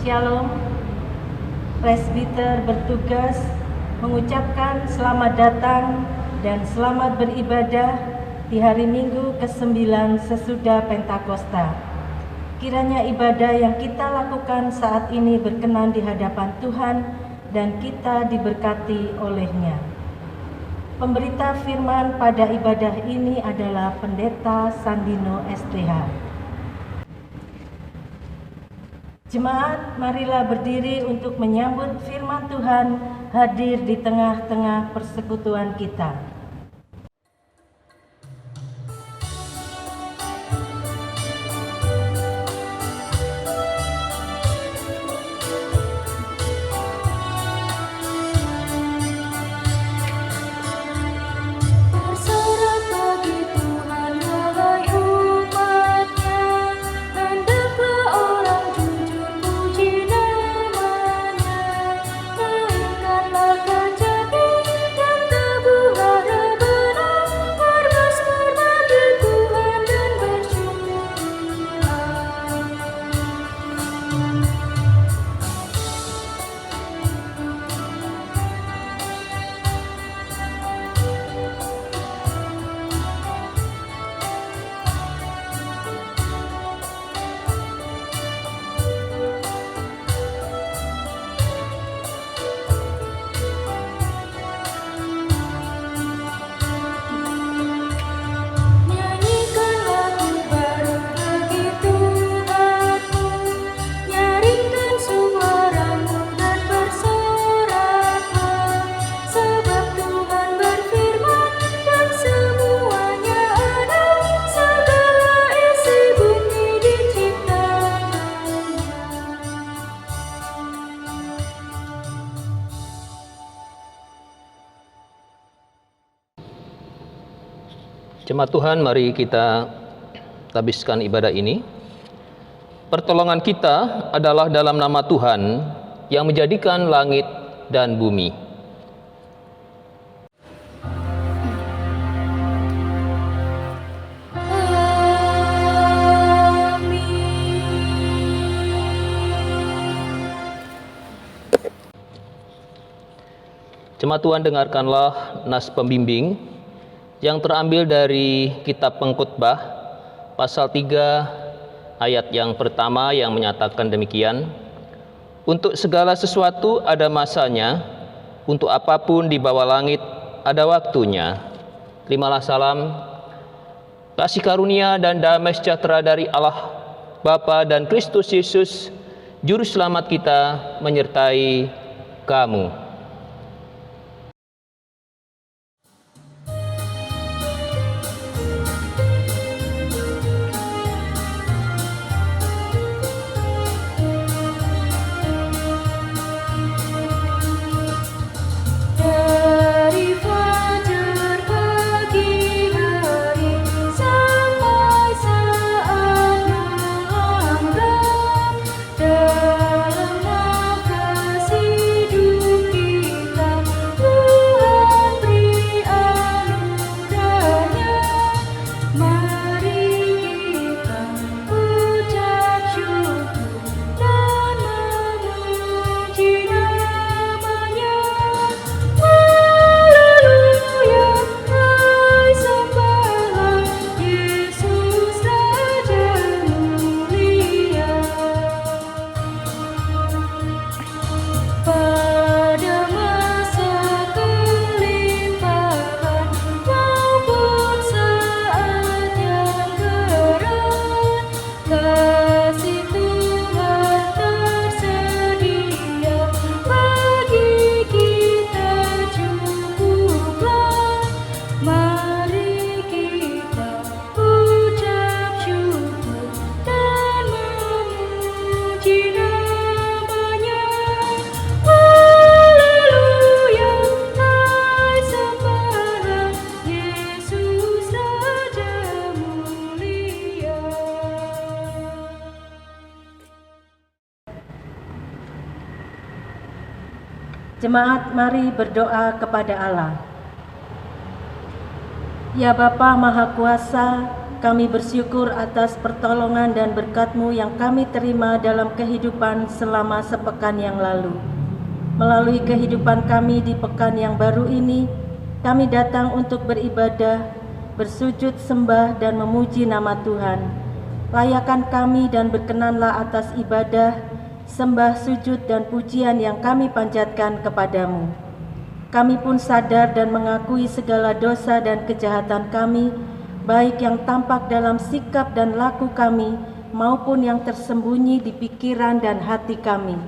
Shalom. Presbiter bertugas mengucapkan selamat datang dan selamat beribadah di hari Minggu ke-9 sesudah Pentakosta. Kiranya ibadah yang kita lakukan saat ini berkenan di hadapan Tuhan dan kita diberkati oleh-Nya. Pemberita firman pada ibadah ini adalah Pendeta Sandino STH. Jemaat, marilah berdiri untuk menyambut firman Tuhan hadir di tengah-tengah persekutuan kita. Jemaat Tuhan, mari kita habiskan ibadah ini. Pertolongan kita adalah dalam nama Tuhan yang menjadikan langit dan bumi. Jemaat Tuhan, dengarkanlah nas pembimbing yang terambil dari kitab Pengkhotbah pasal 3 ayat yang pertama yang menyatakan demikian: untuk segala sesuatu ada masanya, untuk apapun di bawah langit ada waktunya. Terimalah salam, kasih karunia dan damai sejahtera dari Allah Bapa dan Kristus Yesus Juru Selamat kita menyertai kamu. Jemaat, mari berdoa kepada Allah. Ya Bapa Maha Kuasa, Kami bersyukur atas pertolongan dan berkat-Mu yang kami terima dalam kehidupan selama sepekan yang lalu. Melalui kehidupan kami di pekan yang baru ini, kami datang untuk beribadah, bersujud sembah dan memuji nama Tuhan. Layakan kami dan berkenanlah atas ibadah, sembah, sujud dan pujian yang kami panjatkan kepadamu. Kami pun sadar dan mengakui segala dosa dan kejahatan kami, baik yang tampak dalam sikap dan laku kami, maupun yang tersembunyi di pikiran dan hati kami.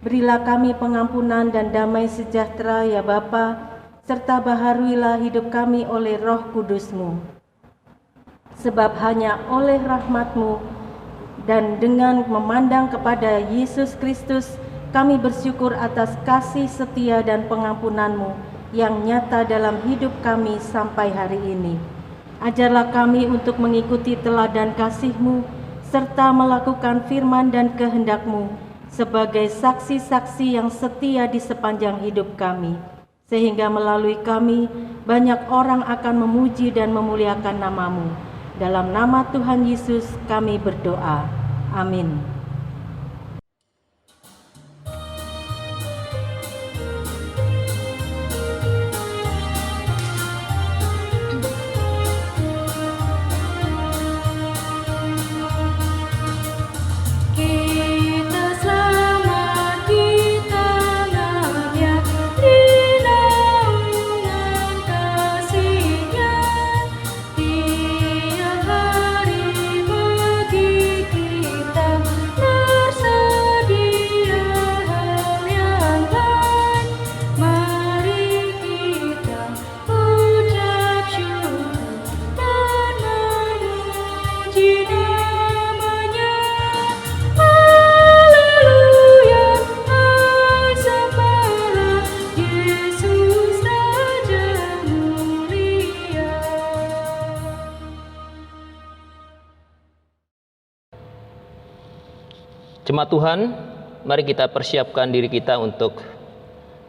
Berilah kami pengampunan dan damai sejahtera ya Bapa, serta baharuilah hidup kami oleh Roh Kudus-Mu. Sebab hanya oleh rahmat-Mu dan dengan memandang kepada Yesus Kristus, kami bersyukur atas kasih setia dan pengampunan-Mu yang nyata dalam hidup kami sampai hari ini. Ajarlah kami untuk mengikuti teladan kasih-Mu, serta melakukan firman dan kehendak-Mu sebagai saksi-saksi yang setia di sepanjang hidup kami, sehingga melalui kami banyak orang akan memuji dan memuliakan nama-Mu. Dalam nama Tuhan Yesus kami berdoa. Amin. Jemaat Tuhan, mari kita persiapkan diri kita untuk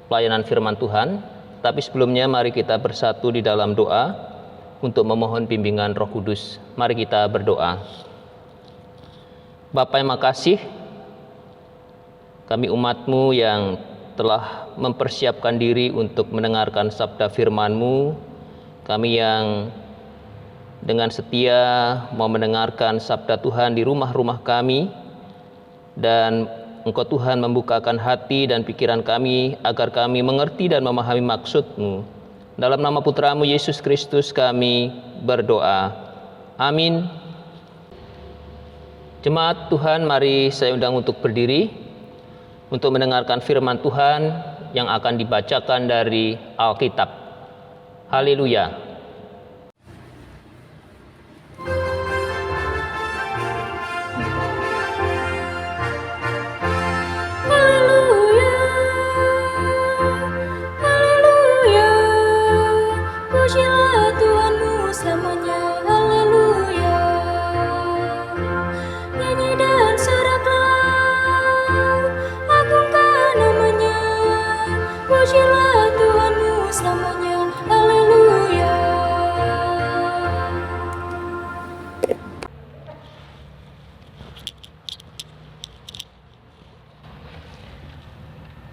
pelayanan firman Tuhan. Tapi sebelumnya mari kita bersatu di dalam doa untuk memohon bimbingan Roh Kudus. Mari kita berdoa. Bapa yang makasih, kami umat-Mu yang telah mempersiapkan diri untuk mendengarkan sabda firman-Mu, kami yang dengan setia mau mendengarkan sabda Tuhan di rumah-rumah kami, dan Engkau Tuhan membukakan hati dan pikiran kami agar kami mengerti dan memahami maksud-Mu. Dalam nama Putra-Mu Yesus Kristus kami berdoa. Amin. Jemaat Tuhan, mari saya undang untuk berdiri untuk mendengarkan firman Tuhan yang akan dibacakan dari Alkitab. Haleluya.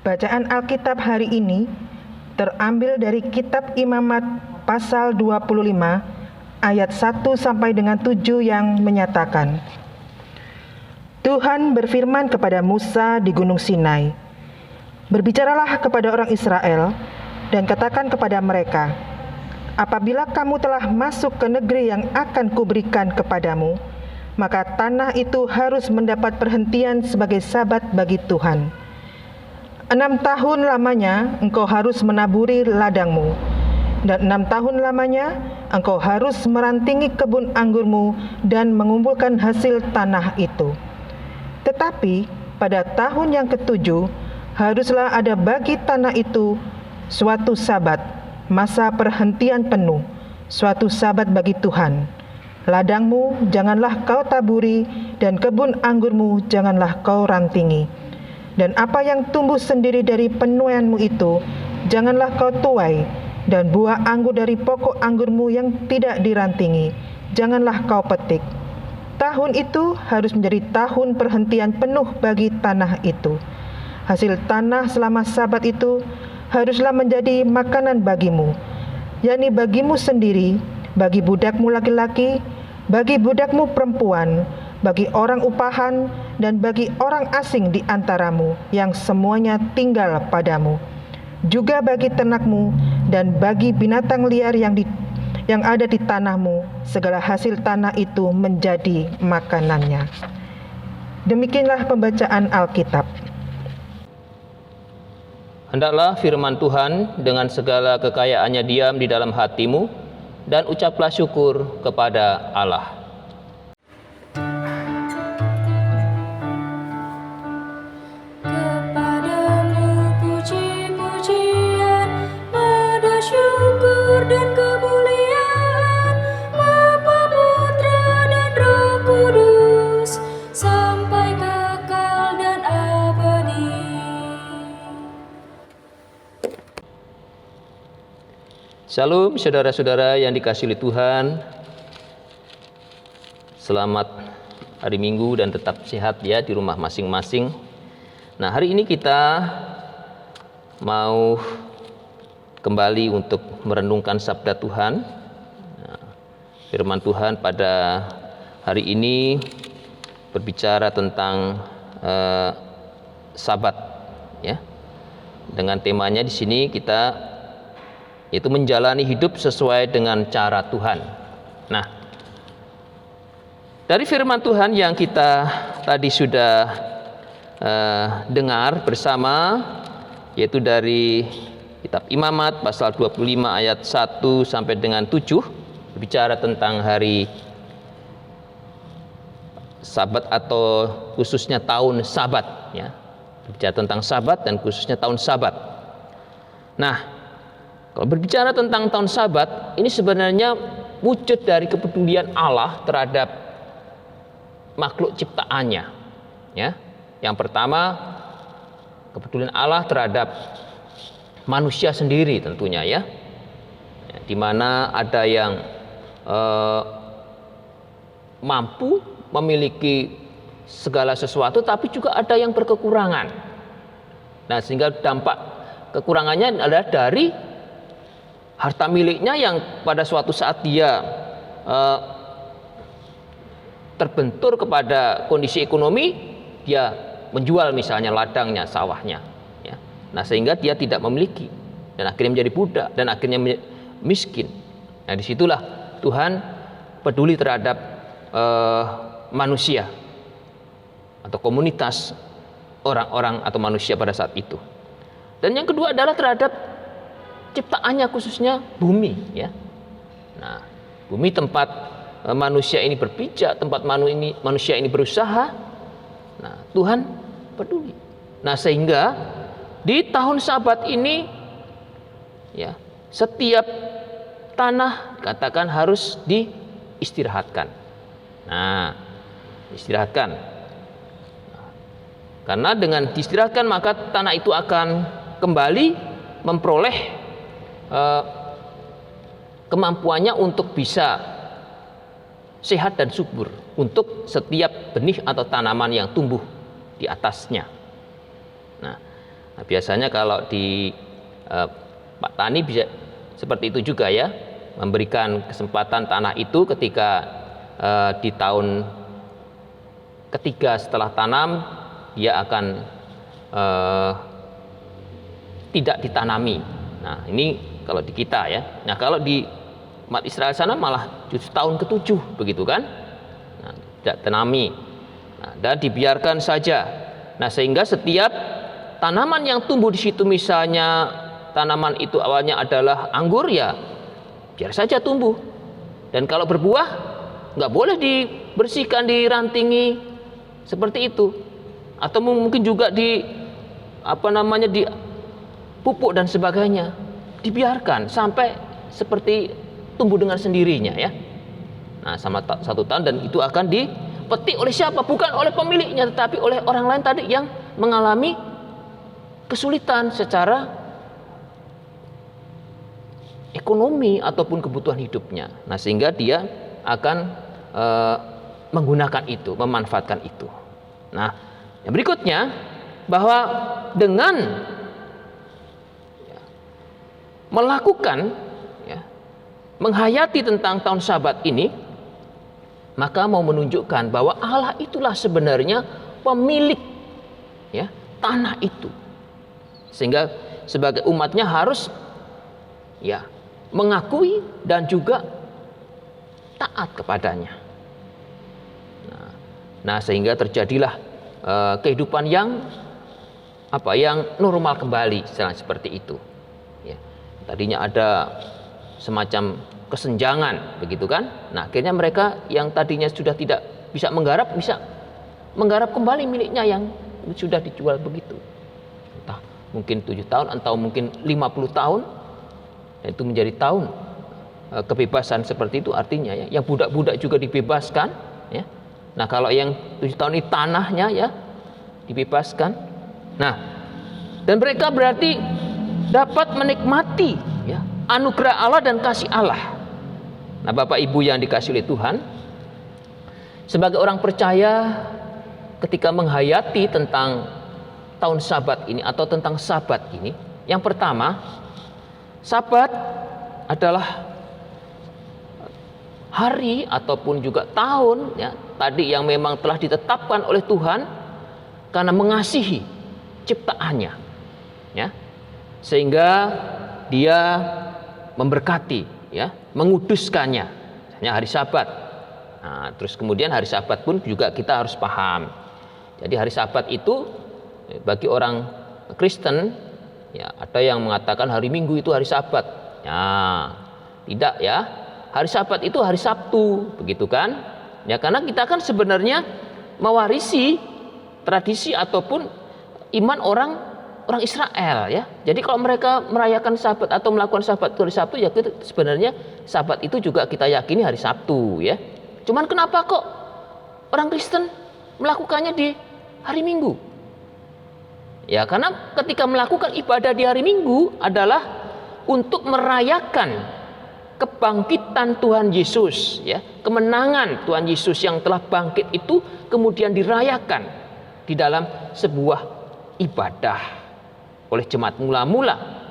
Bacaan Alkitab hari ini terambil dari Kitab Imamat pasal 25 ayat 1 sampai dengan 7 yang menyatakan, Tuhan berfirman kepada Musa di Gunung Sinai, berbicaralah kepada orang Israel dan katakan kepada mereka, apabila kamu telah masuk ke negeri yang akan kuberikan kepadamu, maka tanah itu harus mendapat perhentian sebagai sabat bagi Tuhan. 6 tahun lamanya engkau harus menaburi ladangmu, dan 6 tahun lamanya engkau harus merantingi kebun anggurmu dan mengumpulkan hasil tanah itu. Tetapi pada tahun yang ke-7 haruslah ada bagi tanah itu suatu sabat, masa perhentian penuh, suatu sabat bagi Tuhan. Ladangmu janganlah kau taburi, dan kebun anggurmu janganlah kau rantingi. Dan apa yang tumbuh sendiri dari penuaianmu itu, janganlah kau tuai, dan buah anggur dari pokok anggurmu yang tidak dirantingi, janganlah kau petik. Tahun itu harus menjadi tahun perhentian penuh bagi tanah itu. Hasil tanah selama Sabat itu haruslah menjadi makanan bagimu, yakni bagimu sendiri, bagi budakmu laki-laki, bagi budakmu perempuan, bagi orang upahan, dan bagi orang asing di antaramu yang semuanya tinggal padamu, juga bagi ternakmu dan bagi binatang liar yang ada di tanahmu, segala hasil tanah itu menjadi makanannya. Demikianlah pembacaan Alkitab. Hendaklah firman Tuhan dengan segala kekayaannya diam di dalam hatimu, dan ucaplah syukur kepada Allah. Kepadamu puji-pujian, pada syukur dan kemuliaan, Bapa, Putra, dan Roh Kudus, sampai kekal dan abadi. Shalom saudara-saudara yang dikasihi Tuhan. Selamat hari Minggu dan tetap sehat ya di rumah masing-masing. Nah, hari ini kita mau kembali untuk merenungkan sabda Tuhan. Nah, firman Tuhan pada hari ini berbicara tentang Sabat ya. Dengan temanya di sini kita yaitu menjalani hidup sesuai dengan cara Tuhan. Nah, dari firman Tuhan yang kita tadi sudah dengar bersama, yaitu dari kitab Imamat pasal 25 ayat 1 sampai dengan 7, berbicara tentang hari Sabat atau khususnya tahun Sabat ya. Berbicara tentang Sabat dan khususnya tahun Sabat. Nah, kalau berbicara tentang tahun Sabat, ini sebenarnya wujud dari kepedulian Allah terhadap makhluk ciptaannya. Ya, yang pertama kepedulian Allah terhadap manusia sendiri tentunya ya, di mana ada yang mampu memiliki segala sesuatu, tapi juga ada yang berkekurangan. Nah, sehingga dampak kekurangannya adalah dari harta miliknya yang pada suatu saat dia terbentur kepada kondisi ekonomi, dia menjual misalnya ladangnya, sawahnya ya. Nah, sehingga dia tidak memiliki dan akhirnya menjadi budak dan akhirnya miskin. Nah, disitulah Tuhan peduli terhadap manusia atau komunitas orang-orang atau manusia pada saat itu. Dan yang kedua adalah terhadap ciptaannya, khususnya bumi ya. Nah, bumi tempat manusia ini berpijak, tempat manusia ini berusaha. Nah, Tuhan peduli. Nah, sehingga di tahun Sabat ini ya, setiap tanah katakan harus diistirahatkan. Nah, istirahatkan. Nah, karena dengan diistirahatkan maka tanah itu akan kembali memperoleh kemampuannya untuk bisa sehat dan subur untuk setiap benih atau tanaman yang tumbuh di atasnya. Nah, biasanya kalau di Pak Tani bisa seperti itu juga ya, memberikan kesempatan tanah itu ketika di tahun ketiga setelah tanam dia akan tidak ditanami. Nah, ini kalau di kita ya. Nah, kalau di umat Israel sana malah justru tahun ke-7 begitu kan. Nah, tidak tanami. Nah, dan dibiarkan saja. Nah, sehingga setiap tanaman yang tumbuh di situ, misalnya tanaman itu awalnya adalah anggur, ya biar saja tumbuh. Dan kalau berbuah nggak boleh dibersihkan, dirantingi seperti itu. Atau mungkin juga dipupuk dan sebagainya. Dibiarkan sampai seperti tumbuh dengan sendirinya ya. Nah, sama 1 tahun, dan itu akan dipetik oleh siapa? Bukan oleh pemiliknya, tetapi oleh orang lain tadi yang mengalami kesulitan secara ekonomi ataupun kebutuhan hidupnya. Nah, sehingga dia akan menggunakan itu, memanfaatkan itu. Nah, yang berikutnya bahwa dengan melakukan menghayati tentang tahun Sabat ini, maka mau menunjukkan bahwa Allah itulah sebenarnya pemilik tanah itu, sehingga sebagai umatnya harus mengakui dan juga taat kepadanya. Nah, sehingga terjadilah kehidupan yang normal kembali, seperti itu. Tadinya ada semacam kesenjangan, begitu kan? Nah, akhirnya mereka yang tadinya sudah tidak bisa menggarap kembali miliknya yang sudah dijual begitu. Entah mungkin 7 tahun atau mungkin 50 tahun, itu menjadi tahun kebebasan seperti itu, artinya yang budak-budak juga dibebaskan. Nah, kalau yang 7 tahun ini tanahnya dibebaskan. Nah, dan mereka berarti dapat menikmati anugerah Allah dan kasih Allah. Nah, Bapak Ibu yang dikasihi oleh Tuhan, sebagai orang percaya, ketika menghayati tentang tahun Sabat ini atau tentang Sabat ini, yang pertama, Sabat adalah hari ataupun juga tahun tadi yang memang telah ditetapkan oleh Tuhan karena mengasihi ciptaannya, sehingga Dia memberkati, menguduskannya, misalnya hari Sabat. Nah, terus kemudian hari Sabat pun juga kita harus paham. Jadi hari Sabat itu bagi orang Kristen, ada yang mengatakan hari Minggu itu hari Sabat. Tidak ya. Hari Sabat itu hari Sabtu, begitu kan? Karena kita kan sebenarnya mewarisi tradisi ataupun iman orang Israel, Jadi kalau mereka merayakan Sabat atau melakukan Sabat hari Sabtu, sebenarnya Sabat itu juga kita yakini hari Sabtu, Cuman kenapa kok orang Kristen melakukannya di hari Minggu? Karena ketika melakukan ibadah di hari Minggu adalah untuk merayakan kebangkitan Tuhan Yesus, kemenangan Tuhan Yesus yang telah bangkit itu kemudian dirayakan di dalam sebuah ibadah oleh jemaat mula-mula,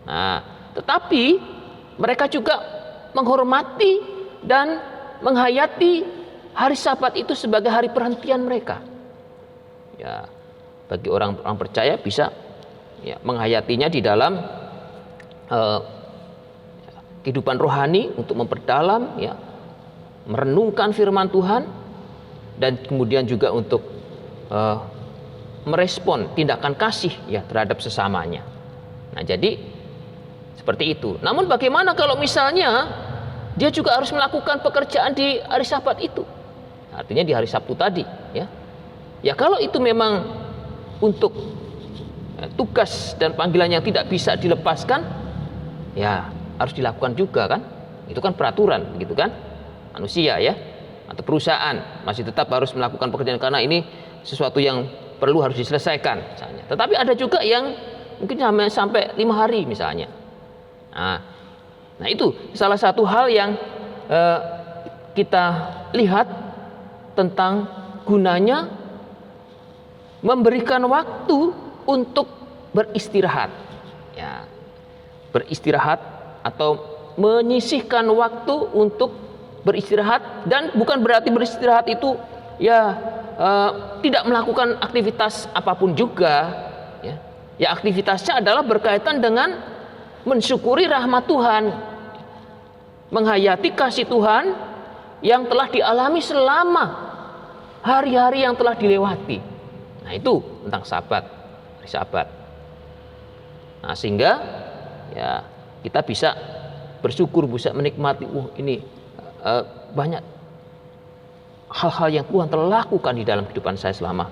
Nah, tetapi mereka juga menghormati dan menghayati hari Sabat itu sebagai hari perhentian mereka. Bagi orang percaya bisa menghayatinya di dalam kehidupan rohani untuk memperdalam, merenungkan firman Tuhan, dan kemudian juga untuk merespon tindakan kasih terhadap sesamanya. Nah, jadi seperti itu. Namun bagaimana kalau misalnya dia juga harus melakukan pekerjaan di hari Sabat itu? Artinya di hari Sabtu tadi, kalau itu memang untuk tugas dan panggilan yang tidak bisa dilepaskan, harus dilakukan juga kan? Itu kan peraturan, begitu kan? Manusia atau perusahaan masih tetap harus melakukan pekerjaan karena ini sesuatu yang perlu harus diselesaikan misalnya. Tetapi ada juga yang mungkin sampai 5 hari misalnya. Nah, itu salah satu hal yang kita lihat tentang gunanya memberikan waktu untuk beristirahat. Beristirahat atau menyisihkan waktu untuk beristirahat, dan bukan berarti beristirahat itu tidak melakukan aktivitas apapun juga. Aktivitasnya adalah berkaitan dengan mensyukuri rahmat Tuhan, menghayati kasih Tuhan yang telah dialami selama hari-hari yang telah dilewati. Nah, itu tentang Sabat, hari Sabat. Nah, sehingga kita bisa bersyukur, bisa menikmati ini banyak hal-hal yang Tuhan telah lakukan di dalam kehidupan saya selama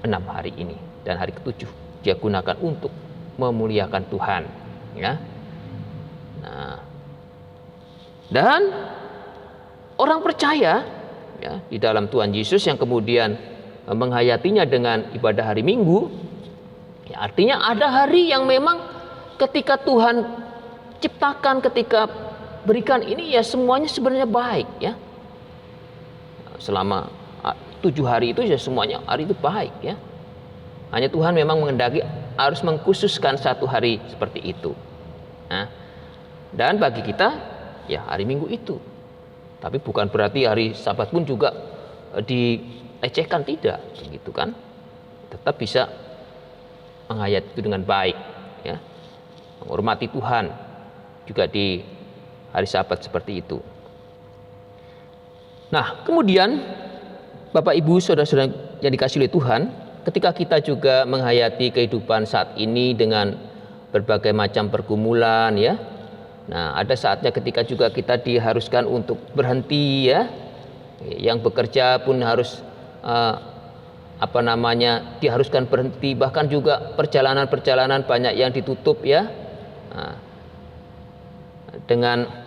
6 hari ini, dan hari ke-7 Dia gunakan untuk memuliakan Tuhan, Nah, dan orang percaya di dalam Tuhan Yesus yang kemudian menghayatinya dengan ibadah hari Minggu, artinya ada hari yang memang ketika Tuhan ciptakan, ketika berikan ini ya semuanya sebenarnya baik ya. Selama 7 hari itu ya semuanya hari itu baik ya. Hanya Tuhan memang menghendaki harus mengkhususkan 1 hari seperti itu. Nah, dan bagi kita ya hari Minggu itu. Tapi bukan berarti hari Sabat pun juga dilecehkan, tidak, begitu kan? Tetap bisa menghayati itu dengan baik ya. Menghormati Tuhan juga di hari Sabat seperti itu. Nah, kemudian Bapak Ibu saudara-saudara yang dikasihi oleh Tuhan, ketika kita juga menghayati kehidupan saat ini dengan berbagai macam pergumulan ya. Nah, ada saatnya ketika juga kita diharuskan untuk berhenti ya. Yang bekerja pun harus diharuskan berhenti, bahkan juga perjalanan-perjalanan banyak yang ditutup ya. Nah, dengan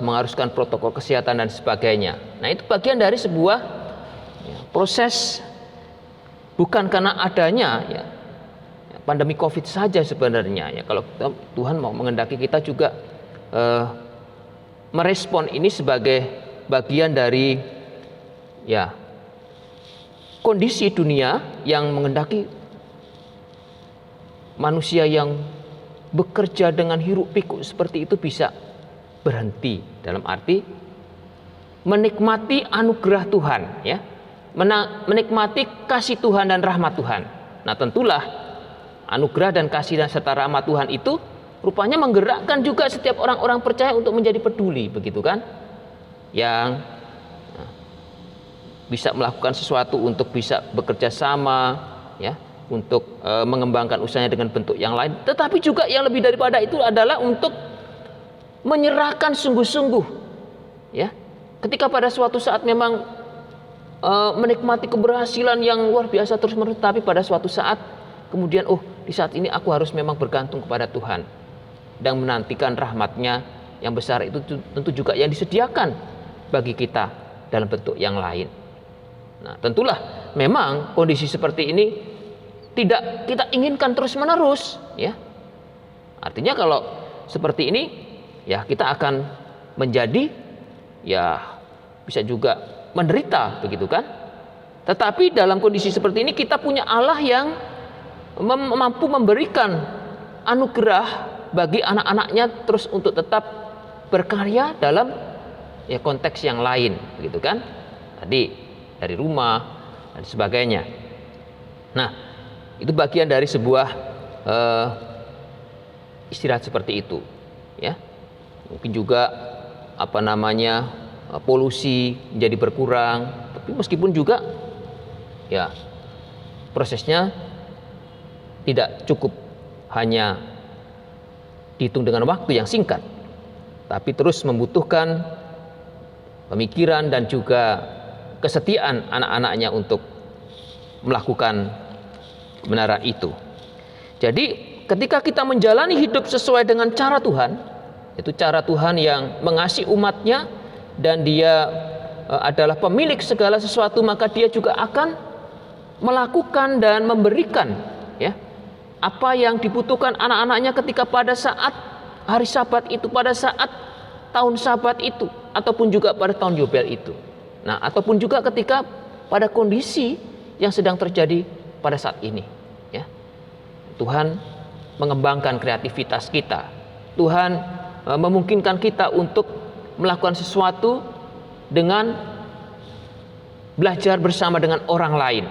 mengharuskan protokol kesehatan dan sebagainya. Nah, itu bagian dari sebuah proses, bukan karena adanya ya pandemi COVID saja sebenarnya ya. Kalau Tuhan mau menghendaki kita juga merespon ini sebagai bagian dari ya kondisi dunia yang menghendaki manusia yang bekerja dengan hiruk pikuk seperti itu bisa berhenti, dalam arti menikmati anugerah Tuhan ya, menikmati kasih Tuhan dan rahmat Tuhan. Nah, tentulah anugerah dan kasih dan serta rahmat Tuhan itu rupanya menggerakkan juga setiap orang-orang percaya untuk menjadi peduli, begitu kan? Yang bisa melakukan sesuatu untuk bisa bekerja sama ya, untuk mengembangkan usahanya dengan bentuk yang lain. Tetapi juga yang lebih daripada itu adalah untuk menyerahkan sungguh-sungguh ya. Ketika pada suatu saat memang menikmati keberhasilan yang luar biasa terus-menerus, tapi pada suatu saat kemudian di saat ini aku harus memang bergantung kepada Tuhan dan menantikan rahmat-Nya yang besar itu tentu juga yang disediakan bagi kita dalam bentuk yang lain. Nah, tentulah memang kondisi seperti ini tidak kita inginkan terus-menerus ya. Artinya kalau seperti ini ya kita akan menjadi ya bisa juga menderita, begitu kan? Tetapi dalam kondisi seperti ini kita punya Allah yang mampu memberikan anugerah bagi anak-anaknya terus untuk tetap berkarya dalam ya konteks yang lain, begitu kan? Tadi dari rumah dan sebagainya. Nah, itu bagian dari sebuah istirahat seperti itu, ya. Mungkin juga polusi menjadi berkurang, tapi meskipun juga ya prosesnya tidak cukup hanya dihitung dengan waktu yang singkat, tapi terus membutuhkan pemikiran dan juga kesetiaan anak-anaknya untuk melakukan kebenaran itu. Jadi ketika kita menjalani hidup sesuai dengan cara Tuhan, itu cara Tuhan yang mengasihi umatnya dan dia adalah pemilik segala sesuatu, maka dia juga akan melakukan dan memberikan ya apa yang dibutuhkan anak-anaknya ketika pada saat hari Sabat itu, pada saat tahun Sabat itu, ataupun juga pada tahun Yobel itu. Nah, ataupun juga ketika pada kondisi yang sedang terjadi pada saat ini, ya. Tuhan mengembangkan kreativitas kita. Tuhan memungkinkan kita untuk melakukan sesuatu dengan belajar bersama dengan orang lain,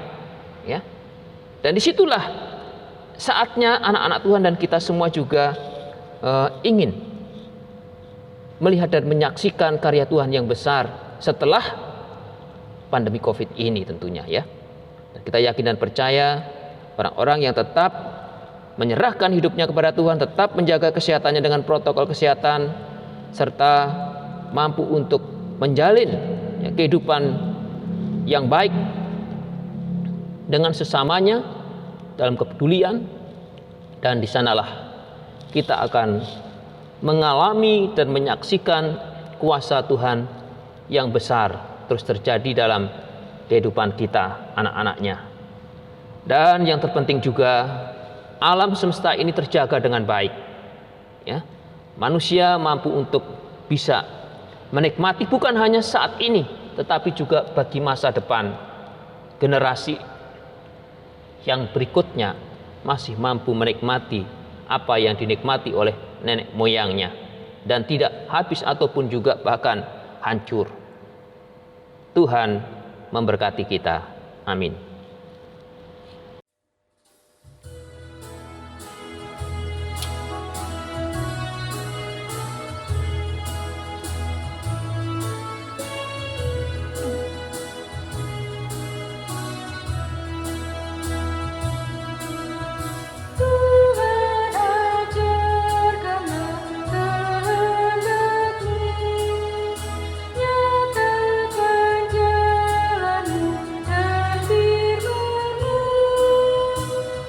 ya. Dan disitulah saatnya anak-anak Tuhan dan kita semua juga ingin melihat dan menyaksikan karya Tuhan yang besar setelah pandemi COVID ini tentunya, ya. Dan kita yakin dan percaya orang-orang yang tetap menyerahkan hidupnya kepada Tuhan, tetap menjaga kesehatannya dengan protokol kesehatan, serta mampu untuk menjalin ya, kehidupan yang baik dengan sesamanya dalam kepedulian, dan di sanalah kita akan mengalami dan menyaksikan kuasa Tuhan yang besar terus terjadi dalam kehidupan kita, anak-anaknya. Dan yang terpenting juga, alam semesta ini terjaga dengan baik, ya. Manusia mampu untuk bisa menikmati bukan hanya saat ini, tetapi juga bagi masa depan, generasi yang berikutnya masih mampu menikmati apa yang dinikmati oleh nenek moyangnya dan tidak habis ataupun juga bahkan hancur. Tuhan memberkati kita. Amin. Tuhan ajarkanlah kehendak-Mu, nyatakan jalan-Mu dan firman-Mu.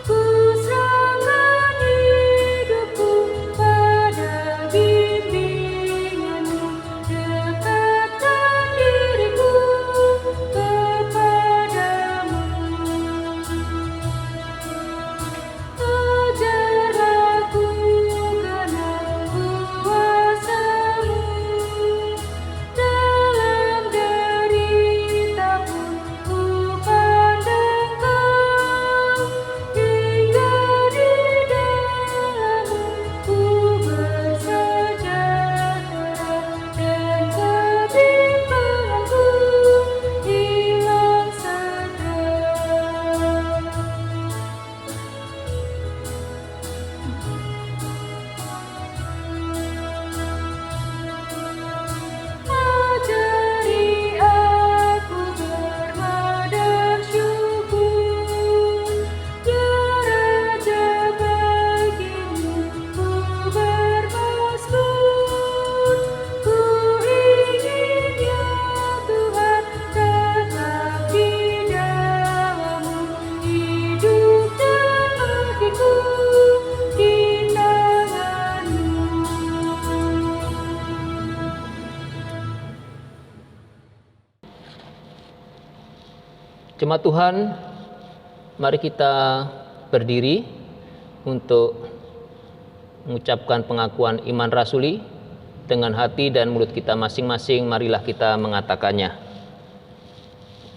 Ku serahkan hidupku pada bimbingan-Mu, dekatkan diriku kepadamu. Ajar aku karena kuasa-Mu, dalam derita pun ku pandang Kau, hingga di dalam-Mu ku bersejahtera dan kebimbanganku hilang segera. Ajari aku bermadam syukur, ya Raja, bagimu ku bermasmur. Ku ingin ya Tuhan tetap di dalam-Mu, hidup dan makiku di tangan-Mu. Jemaat Tuhan, mari kita berdiri untuk mengucapkan pengakuan iman rasuli. Dengan hati dan mulut kita masing-masing, marilah kita mengatakannya.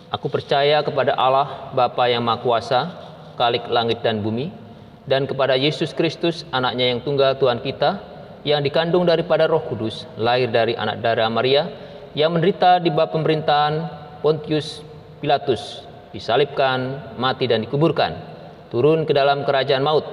Aku percaya kepada Allah, Bapa yang Maha Kuasa, Khalik langit dan bumi, dan kepada Yesus Kristus, anaknya yang tunggal Tuhan kita, yang dikandung daripada Roh Kudus, lahir dari anak darah Maria, yang menderita di bawah pemerintahan Pontius Pilatus, disalibkan, mati dan dikuburkan, turun ke dalam kerajaan maut,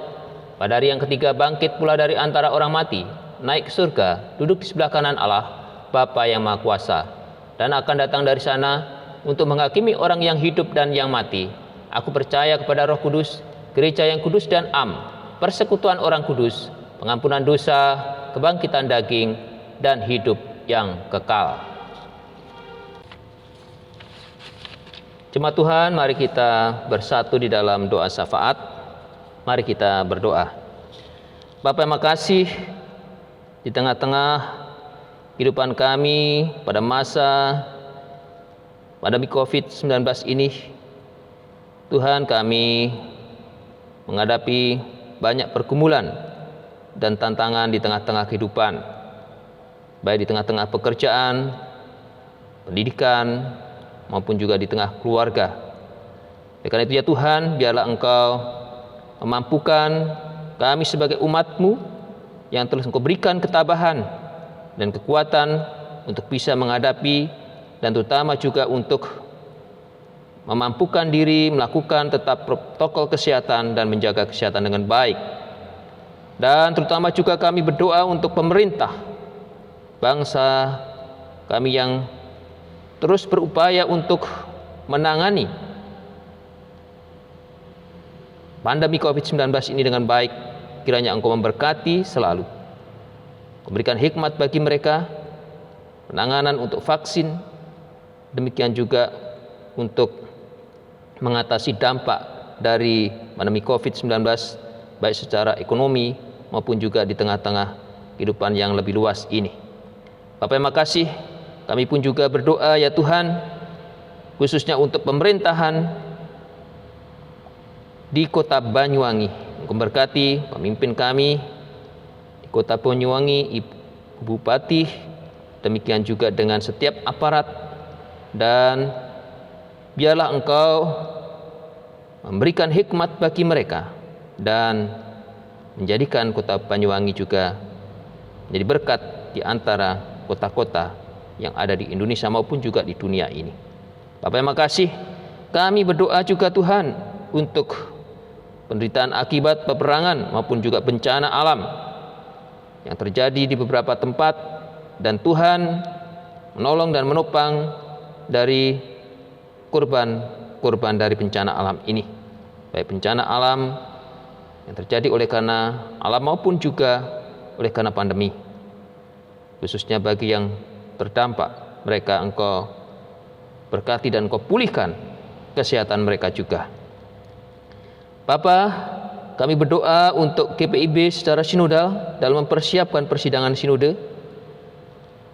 pada hari yang ketiga bangkit pula dari antara orang mati, naik ke surga, duduk di sebelah kanan Allah, Bapa yang Maha Kuasa, dan akan datang dari sana untuk menghakimi orang yang hidup dan yang mati. Aku percaya kepada Roh Kudus, gereja yang kudus dan am, persekutuan orang kudus, pengampunan dosa, kebangkitan daging, dan hidup yang kekal. Jemaat Tuhan, mari kita bersatu di dalam doa syafaat. Mari kita berdoa. Bapa yang makasih, di tengah-tengah kehidupan kami pada masa pandemi COVID-19 ini, Tuhan, kami menghadapi banyak pergumulan dan tantangan di tengah-tengah kehidupan, baik di tengah-tengah pekerjaan, pendidikan, maupun juga di tengah keluarga. Oleh karena itu ya Tuhan, biarlah Engkau memampukan kami sebagai umat-Mu yang telah Engkau berikan ketabahan dan kekuatan untuk bisa menghadapi, dan terutama juga untuk memampukan diri melakukan tetap protokol kesehatan dan menjaga kesehatan dengan baik. Dan terutama juga kami berdoa untuk pemerintah bangsa kami yang terus berupaya untuk menangani pandemi COVID-19 ini dengan baik. Kiranya Engkau memberkati selalu, memberikan hikmat bagi mereka, penanganan untuk vaksin, demikian juga untuk mengatasi dampak dari pandemi COVID-19, baik secara ekonomi maupun juga di tengah-tengah kehidupan yang lebih luas ini. Bapak yang makasih, kami pun juga berdoa ya Tuhan, khususnya untuk pemerintahan di kota Banyuwangi. Engkau berkati pemimpin kami di kota Banyuwangi, Ibu Bupati, demikian juga dengan setiap aparat, dan biarlah Engkau memberikan hikmat bagi mereka dan menjadikan kota Banyuwangi juga menjadi berkat di antara kota-kota yang ada di Indonesia maupun juga di dunia ini. Bapak yang makasih, kami berdoa juga Tuhan untuk penderitaan akibat peperangan maupun juga bencana alam yang terjadi di beberapa tempat, dan Tuhan menolong dan menopang dari korban dari bencana alam ini, baik bencana alam yang terjadi oleh karena alam maupun juga oleh karena pandemi. Khususnya bagi yang terdampak, mereka Engkau berkati dan Engkau pulihkan kesehatan mereka juga. Bapa, kami berdoa untuk GPIB secara sinodal dalam mempersiapkan persidangan sinode.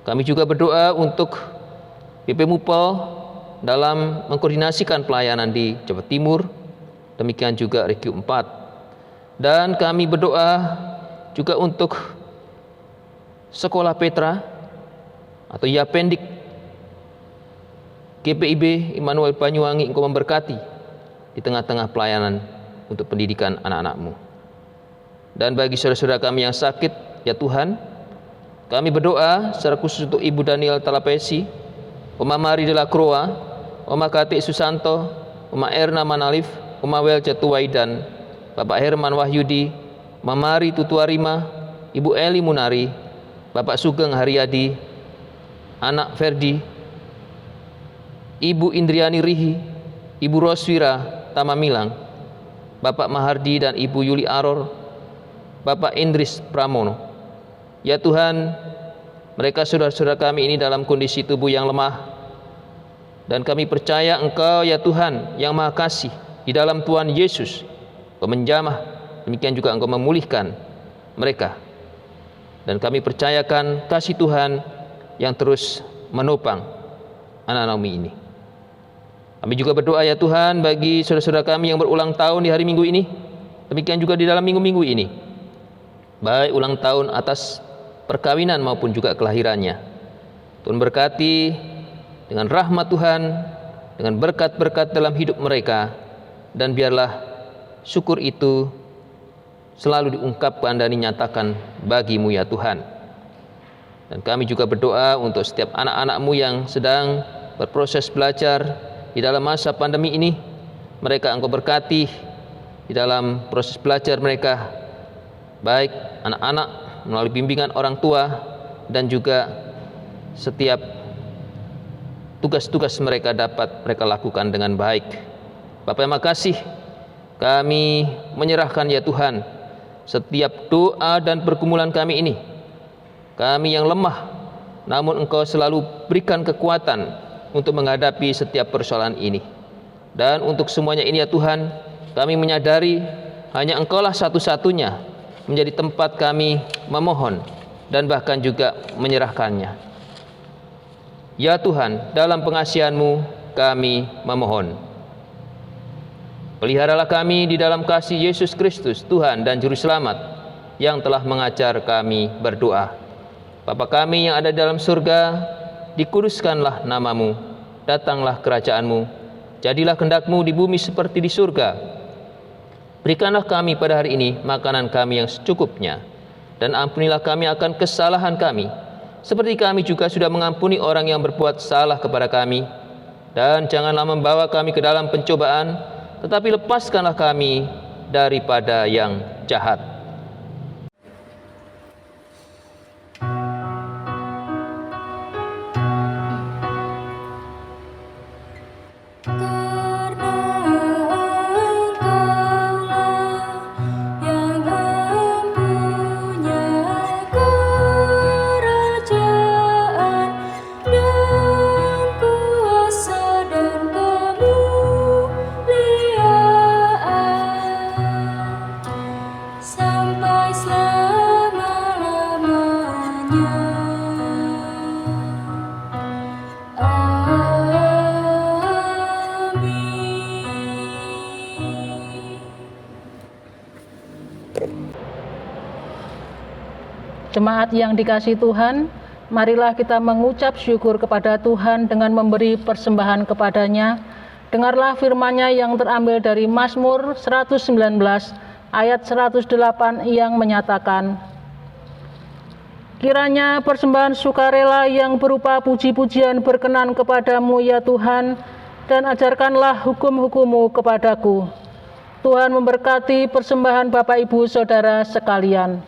Kami juga berdoa untuk BP Mupol dalam mengkoordinasikan pelayanan di Jawa Timur, demikian juga Regio 4. Dan kami berdoa juga untuk Sekolah Petra atau Yapendik GPIB Immanuel Banyuwangi, Engkau memberkati di tengah-tengah pelayanan untuk pendidikan anak-anak-Mu. Dan bagi saudara-saudara kami yang sakit, ya Tuhan, kami berdoa secara khusus untuk Ibu Daniel Talapesi, Oma Mari de la Croa, Oma Kati Susanto, Oma Erna Manalif, Oma Welja Tuwaidan, Bapak Herman Wahyudi, Mamari Tutuarima, Ibu Eli Munari, Bapak Sugeng Haryadi, Anak Ferdi, Ibu Indriani Rihi, Ibu Roswira Tamamilang, Bapak Mahardi dan Ibu Yuli Aror, Bapak Indris Pramono. Ya Tuhan, mereka saudara-saudara kami ini dalam kondisi tubuh yang lemah, dan kami percaya Engkau ya Tuhan yang Maha Kasih di dalam Tuhan Yesus menjamah, demikian juga Engkau memulihkan mereka. Dan kami percayakan kasih Tuhan yang terus menopang anak-anak ini. Kami juga berdoa ya Tuhan bagi saudara-saudara kami yang berulang tahun di hari Minggu ini, demikian juga di dalam minggu-minggu ini, baik ulang tahun atas perkawinan maupun juga kelahirannya. Tuhan berkati dengan rahmat Tuhan, dengan berkat-berkat dalam hidup mereka, dan biarlah syukur itu selalu diungkapkan dan dinyatakan bagi-Mu ya Tuhan. Dan kami juga berdoa untuk setiap anak-anak-Mu yang sedang berproses belajar di dalam masa pandemi ini. Mereka Engkau berkati di dalam proses belajar mereka, baik anak-anak melalui bimbingan orang tua dan juga setiap tugas-tugas mereka dapat mereka lakukan dengan baik. Bapak yang makasih, kami menyerahkan ya Tuhan setiap doa dan pergumulan kami ini. Kami yang lemah, namun Engkau selalu berikan kekuatan untuk menghadapi setiap persoalan ini. Dan untuk semuanya ini ya Tuhan, kami menyadari hanya Engkaulah satu-satunya menjadi tempat kami memohon dan bahkan juga menyerahkannya. Ya Tuhan, dalam pengasihan-Mu kami memohon. Peliharalah kami di dalam kasih Yesus Kristus, Tuhan dan Juru Selamat, yang telah mengajar kami berdoa. Bapa kami yang ada dalam surga, dikuduskanlah nama-Mu, datanglah kerajaan-Mu, jadilah kehendak-Mu di bumi seperti di surga. Berikanlah kami pada hari ini makanan kami yang secukupnya, dan ampunilah kami akan kesalahan kami, seperti kami juga sudah mengampuni orang yang berbuat salah kepada kami. Dan janganlah membawa kami ke dalam pencobaan, tetapi lepaskanlah kami daripada yang jahat. Jemaat yang dikasihi Tuhan, marilah kita mengucap syukur kepada Tuhan dengan memberi persembahan kepadanya. Dengarlah firman-Nya yang terambil dari Mazmur 119 ayat 108 yang menyatakan, kiranya persembahan sukarela yang berupa puji-pujian berkenan kepadamu ya Tuhan, dan ajarkanlah hukum-hukum-Mu kepadaku. Tuhan memberkati persembahan Bapak Ibu Saudara sekalian.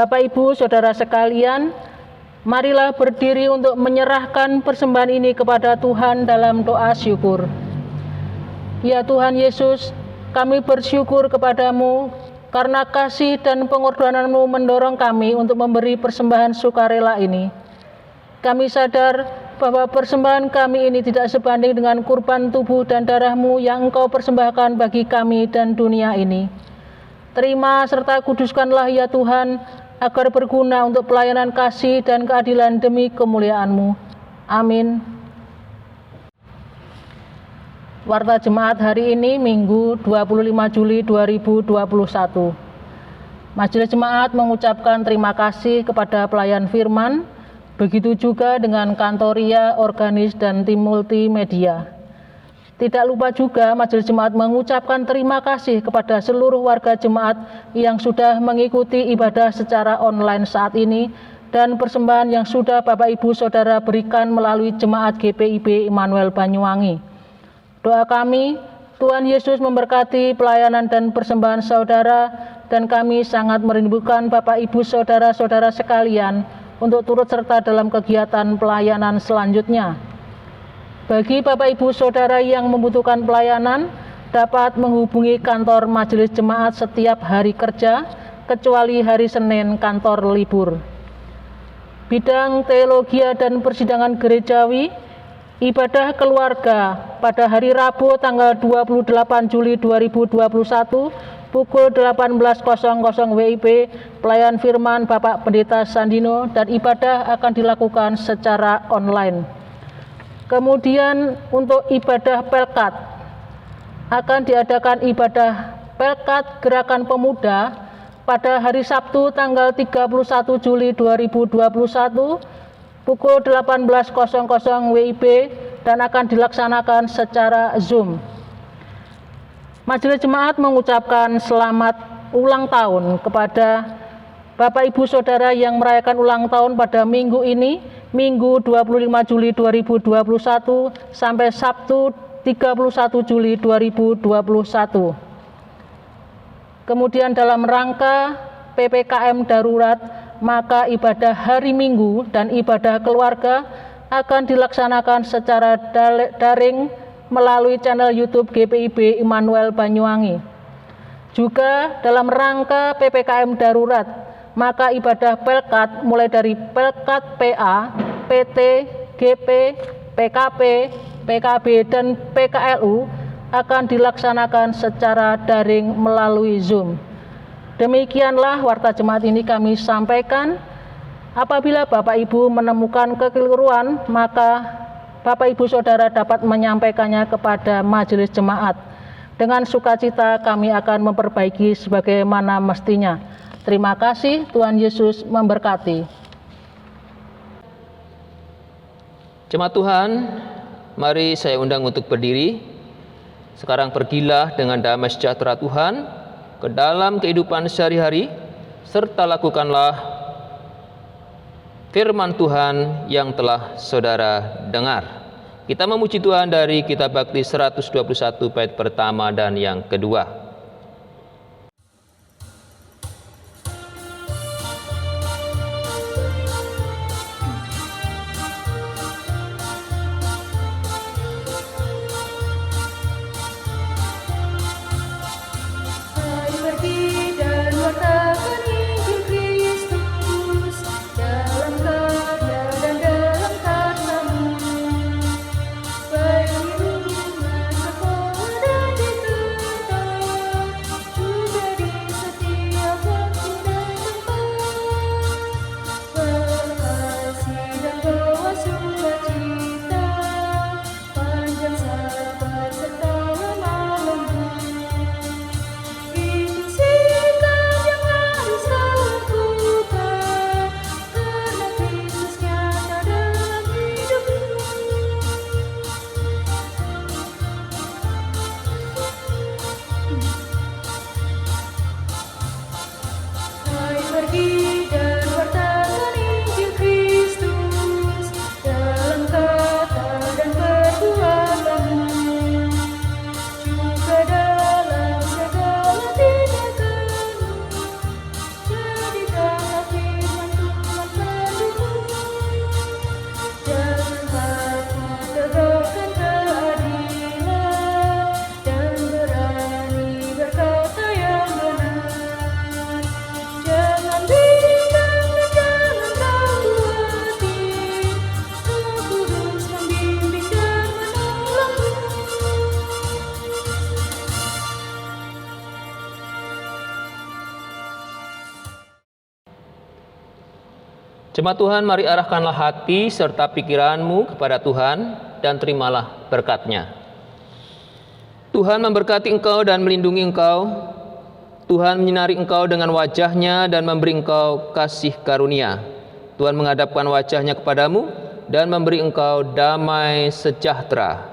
Bapak Ibu Saudara sekalian, marilah berdiri untuk menyerahkan persembahan ini kepada Tuhan dalam doa syukur. Ya Tuhan Yesus, kami bersyukur kepadamu karena kasih dan pengorbanan-Mu mendorong kami untuk memberi persembahan sukarela ini. Kami sadar bahwa persembahan kami ini tidak sebanding dengan kurban tubuh dan darah-Mu yang Engkau persembahkan bagi kami dan dunia ini. Terima serta kuduskanlah ya Tuhan, agar berguna untuk pelayanan kasih dan keadilan demi kemuliaan-Mu. Amin. Warta Jemaat hari ini Minggu 25 Juli 2021. Majelis Jemaat mengucapkan terima kasih kepada pelayan firman, begitu juga dengan Kantoria, Organis, dan tim multimedia. Tidak lupa juga Majelis Jemaat mengucapkan terima kasih kepada seluruh warga jemaat yang sudah mengikuti ibadah secara online saat ini dan persembahan yang sudah Bapak Ibu Saudara berikan melalui Jemaat GPIB Immanuel Banyuwangi. Doa kami, Tuhan Yesus memberkati pelayanan dan persembahan saudara, dan kami sangat merindukan Bapak Ibu Saudara-saudara sekalian untuk turut serta dalam kegiatan pelayanan selanjutnya. Bagi Bapak Ibu Saudara yang membutuhkan pelayanan, dapat menghubungi kantor Majelis Jemaat setiap hari kerja, kecuali hari Senin kantor libur. Bidang Teologia dan Persidangan Gerejawi, ibadah keluarga pada hari Rabu tanggal 28 Juli 2021 pukul 18.00 WIB, pelayan firman Bapak Pendeta Sandino, dan ibadah akan dilakukan secara online. Kemudian untuk ibadah Pelkat, akan diadakan ibadah Pelkat Gerakan Pemuda pada hari Sabtu tanggal 31 Juli 2021 pukul 18.00 WIB dan akan dilaksanakan secara Zoom. Majelis Jemaat mengucapkan selamat ulang tahun kepada Bapak Ibu Saudara yang merayakan ulang tahun pada minggu ini, Minggu 25 Juli 2021 sampai Sabtu 31 Juli 2021. Kemudian dalam rangka PPKM darurat, maka ibadah hari Minggu dan ibadah keluarga akan dilaksanakan secara daring melalui channel YouTube GPIB Immanuel Banyuwangi. Juga dalam rangka PPKM darurat, maka ibadah Pelkat mulai dari Pelkat PA, PT, GP, PKP, PKB, dan PKLU akan dilaksanakan secara daring melalui Zoom. Demikianlah warta jemaat ini kami sampaikan. Apabila Bapak Ibu menemukan kekeliruan, maka Bapak Ibu Saudara dapat menyampaikannya kepada majelis jemaat. Dengan sukacita kami akan memperbaiki sebagaimana mestinya. Terima kasih, Tuhan Yesus memberkati. Jemaat Tuhan, mari saya undang untuk berdiri. Sekarang pergilah dengan damai sejahtera Tuhan ke dalam kehidupan sehari-hari, serta lakukanlah firman Tuhan yang telah saudara dengar. Kita memuji Tuhan dari Kitab Bakti 121 bait pertama dan yang kedua. Jemaat Tuhan, mari arahkanlah hati serta pikiranmu kepada Tuhan dan terimalah berkat-Nya. Tuhan memberkati engkau dan melindungi engkau. Tuhan menyinari engkau dengan wajah-Nya dan memberi engkau kasih karunia. Tuhan menghadapkan wajah-Nya kepadamu dan memberi engkau damai sejahtera.